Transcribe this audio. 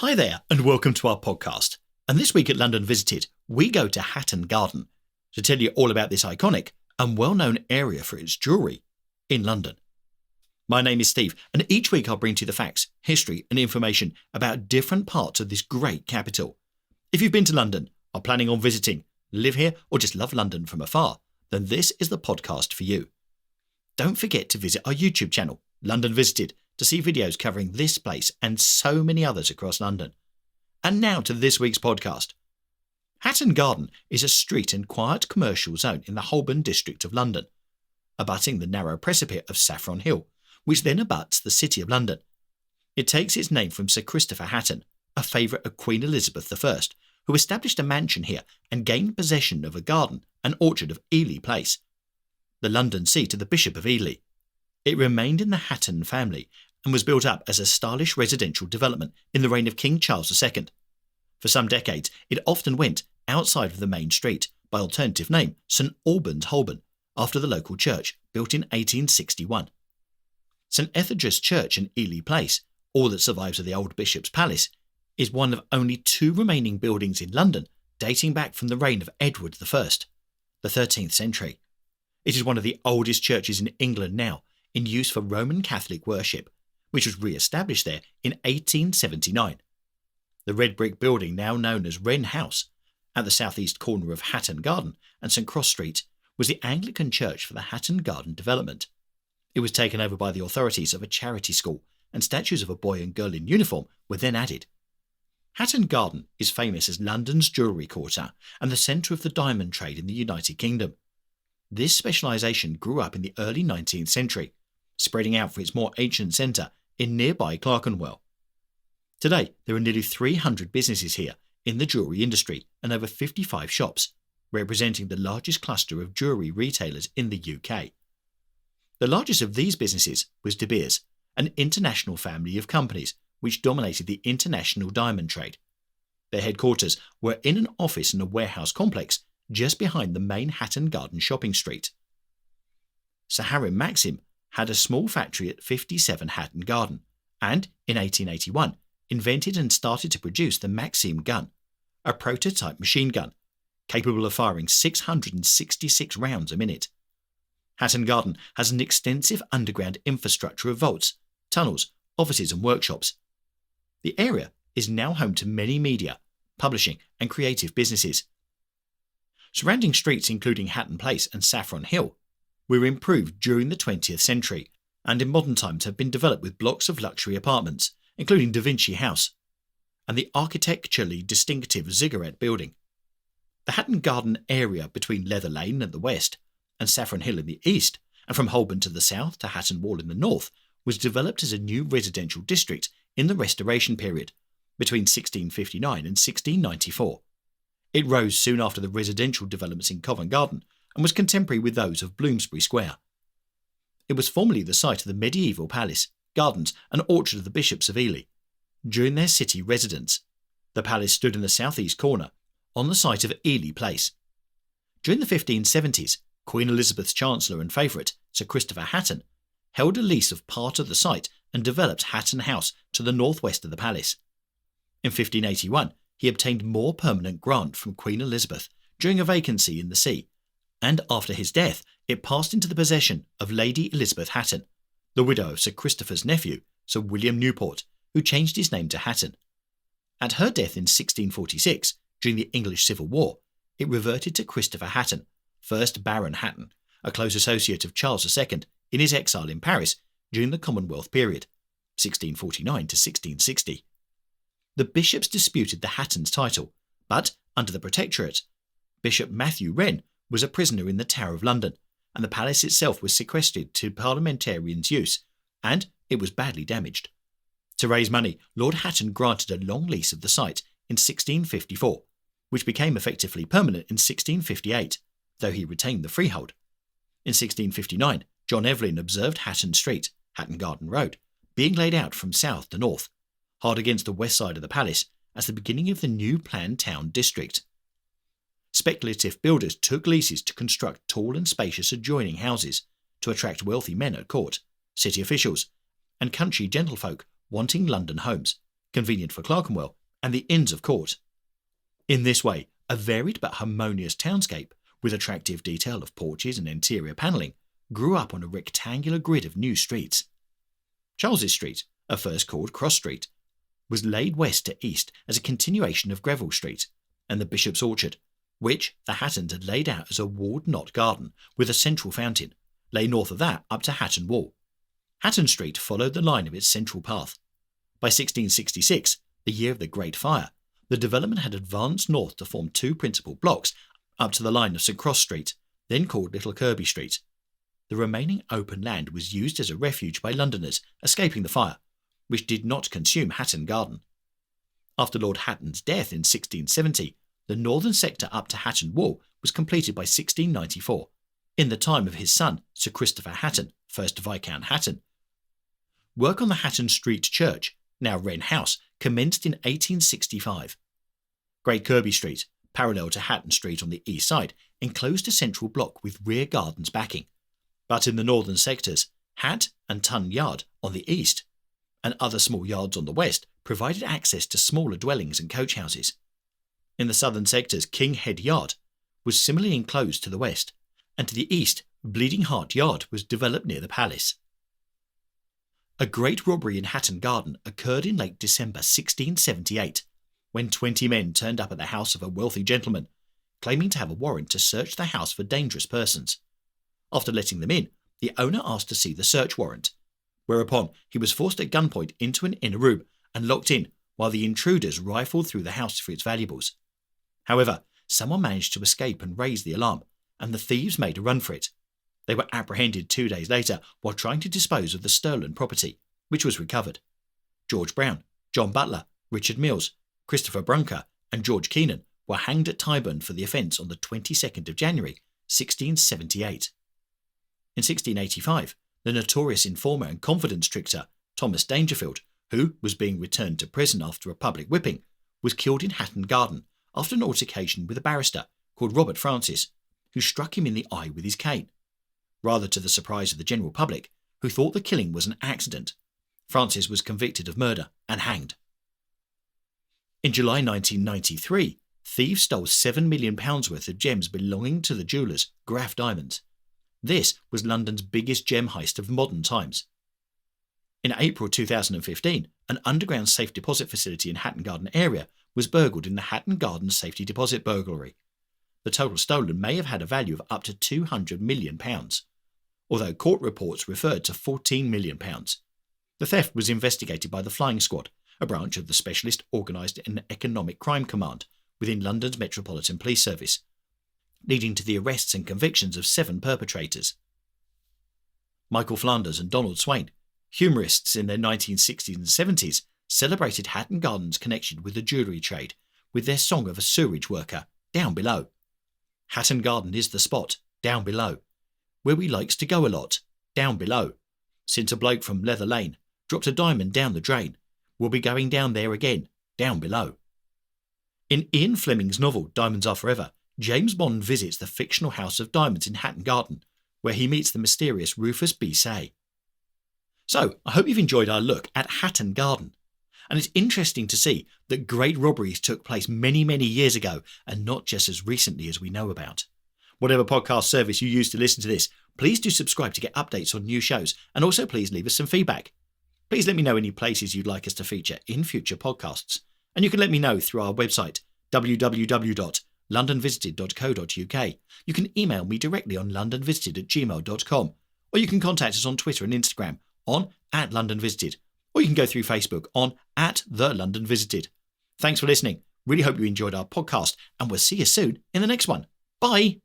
Hi there, and welcome to our podcast. And this week at London Visited, we go to Hatton Garden to tell you all about this iconic and well-known area for its jewellery in London. My name is Steve, and each week I'll bring to you the facts, history and information about different parts of this great capital. If you've been to London, are planning on visiting, live here, or just love London from afar, then this is the podcast for you. Don't forget to visit our YouTube channel, London Visited, to see videos covering this place and so many others across London. And now to this week's podcast. Hatton Garden is a street and quiet commercial zone in the Holborn district of London, abutting the narrow precipice of Saffron Hill, which then abuts the City of London. It takes its name from Sir Christopher Hatton, a favourite of Queen Elizabeth I, who established a mansion here and gained possession of a garden and orchard of Ely Place, the London seat of the Bishop of Ely. It remained in the Hatton family and was built up as a stylish residential development in the reign of King Charles II. For some decades, it often went outside of the main street by alternative name St Albans Holborn, after the local church, built in 1861. St Etheldred's Church in Ely Place, all that survives of the old Bishop's Palace, is one of only two remaining buildings in London dating back from the reign of Edward I, the 13th century. It is one of the oldest churches in England now, in use for Roman Catholic worship, which was re-established there in 1879. The red brick building, now known as Wren House, at the southeast corner of Hatton Garden and St Cross Street, was the Anglican church for the Hatton Garden development. It was taken over by the authorities of a charity school, and statues of a boy and girl in uniform were then added. Hatton Garden is famous as London's jewellery quarter and the centre of the diamond trade in the United Kingdom. This specialisation grew up in the early 19th century, spreading out from its more ancient centre in nearby Clerkenwell. Today, there are nearly 300 businesses here in the jewellery industry and over 55 shops, representing the largest cluster of jewellery retailers in the UK. The largest of these businesses was De Beers, an international family of companies which dominated the international diamond trade. Their headquarters were in an office and a warehouse complex just behind the main Hatton Garden shopping street. Sir Harry Maxim had a small factory at 57 Hatton Garden and, in 1881, invented and started to produce the Maxim gun, a prototype machine gun capable of firing 666 rounds a minute. Hatton Garden has an extensive underground infrastructure of vaults, tunnels, offices and workshops. The area is now home to many media, publishing and creative businesses. Surrounding streets including Hatton Place and Saffron Hill were improved during the 20th century and in modern times have been developed with blocks of luxury apartments, including Da Vinci House and the architecturally distinctive Ziggurat building. The Hatton Garden area between Leather Lane at the west and Saffron Hill in the east, and from Holborn to the south to Hatton Wall in the north, was developed as a new residential district in the Restoration period, between 1659 and 1694. It rose soon after the residential developments in Covent Garden and was contemporary with those of Bloomsbury Square. It was formerly the site of the medieval palace, gardens and orchard of the Bishops of Ely. During their city residence, the palace stood in the southeast corner, on the site of Ely Place. During the 1570s, Queen Elizabeth's Chancellor and favourite, Sir Christopher Hatton, held a lease of part of the site and developed Hatton House to the northwest of the palace. In 1581, he obtained more permanent grant from Queen Elizabeth during a vacancy in the see, and after his death it passed into the possession of Lady Elizabeth Hatton, the widow of Sir Christopher's nephew, Sir William Newport, who changed his name to Hatton. At her death in 1646, during the English Civil War, it reverted to Christopher Hatton, 1st Baron Hatton, a close associate of Charles II in his exile in Paris during the Commonwealth period, 1649 to 1660. The bishops disputed the Hatton's title, but, under the Protectorate, Bishop Matthew Wren was a prisoner in the Tower of London, and the palace itself was sequestrated to parliamentarians' use, and it was badly damaged. To raise money, Lord Hatton granted a long lease of the site in 1654, which became effectively permanent in 1658, though he retained the freehold. In 1659, John Evelyn observed Hatton Street, Hatton Garden Road, being laid out from south to north, hard against the west side of the palace, as the beginning of the new planned town district. Speculative builders took leases to construct tall and spacious adjoining houses to attract wealthy men at court, city officials, and country gentlefolk wanting London homes, convenient for Clerkenwell, and the Inns of Court. In this way, a varied but harmonious townscape, with attractive detail of porches and interior panelling, grew up on a rectangular grid of new streets. Charles's Street, at first called Cross Street, was laid west to east as a continuation of Greville Street, and the Bishop's Orchard, which the Hattons had laid out as a walled knot garden with a central fountain, lay north of that up to Hatton Wall. Hatton Street followed the line of its central path. By 1666, the year of the Great Fire, the development had advanced north to form two principal blocks up to the line of St Cross Street, then called Little Kirby Street. The remaining open land was used as a refuge by Londoners escaping the fire, which did not consume Hatton Garden. After Lord Hatton's death in 1670, the northern sector up to Hatton Wall was completed by 1694, in the time of his son Sir Christopher Hatton, 1st Viscount Hatton. Work on the Hatton Street Church, now Wren House, commenced in 1865. Great Kirby Street, parallel to Hatton Street on the east side, enclosed a central block with rear gardens backing, but in the northern sectors, Hat and Tun Yard on the east, and other small yards on the west, provided access to smaller dwellings and coach houses. In the southern sectors, King Head Yard was similarly enclosed to the west, and to the east, Bleeding Heart Yard was developed near the palace. A great robbery in Hatton Garden occurred in late December 1678, when 20 men turned up at the house of a wealthy gentleman, claiming to have a warrant to search the house for dangerous persons. After letting them in, the owner asked to see the search warrant, whereupon he was forced at gunpoint into an inner room and locked in while the intruders rifled through the house for its valuables. However, someone managed to escape and raise the alarm, and the thieves made a run for it. They were apprehended 2 days later while trying to dispose of the stolen property, which was recovered. George Brown, John Butler, Richard Mills, Christopher Brunker, and George Keenan were hanged at Tyburn for the offence on the 22nd of January, 1678. In 1685, the notorious informer and confidence trickster Thomas Dangerfield, who was being returned to prison after a public whipping, was killed in Hatton Garden after an altercation with a barrister called Robert Francis, who struck him in the eye with his cane. Rather to the surprise of the general public, who thought the killing was an accident, Francis was convicted of murder and hanged. In July 1993, thieves stole £7 million worth of gems belonging to the jewellers Graff Diamonds. This was London's biggest gem heist of modern times. In April 2015, an underground safe deposit facility in Hatton Garden area was burgled in the Hatton Garden safety deposit burglary. The total stolen may have had a value of up to £200 million, although court reports referred to £14 million. The theft was investigated by the Flying Squad, a branch of the Specialist Organised and Economic Crime Command within London's Metropolitan Police Service, leading to the arrests and convictions of 7 perpetrators. Michael Flanders and Donald Swain, humorists in their 1960s and 70s, celebrated Hatton Garden's connection with the jewellery trade with their song of a sewerage worker, Down Below. Hatton Garden is the spot, down below, where we likes to go a lot, down below. Since a bloke from Leather Lane dropped a diamond down the drain, we'll be going down there again, down below. In Ian Fleming's novel Diamonds Are Forever, James Bond visits the fictional House of Diamonds in Hatton Garden, where he meets the mysterious Rufus B. Say. So, I hope you've enjoyed our look at Hatton Garden. And it's interesting to see that great robberies took place many, many years ago and not just as recently as we know about. Whatever podcast service you use to listen to this, please do subscribe to get updates on new shows, and also please leave us some feedback. Please let me know any places you'd like us to feature in future podcasts. And you can let me know through our website, www.londonvisited.co.uk. You can email me directly on londonvisited@gmail.com, or you can contact us on Twitter and Instagram on @LondonVisited, or you can go through Facebook on @TheLondonVisited. Thanks for listening. Really hope you enjoyed our podcast, and we'll see you soon in the next one. Bye!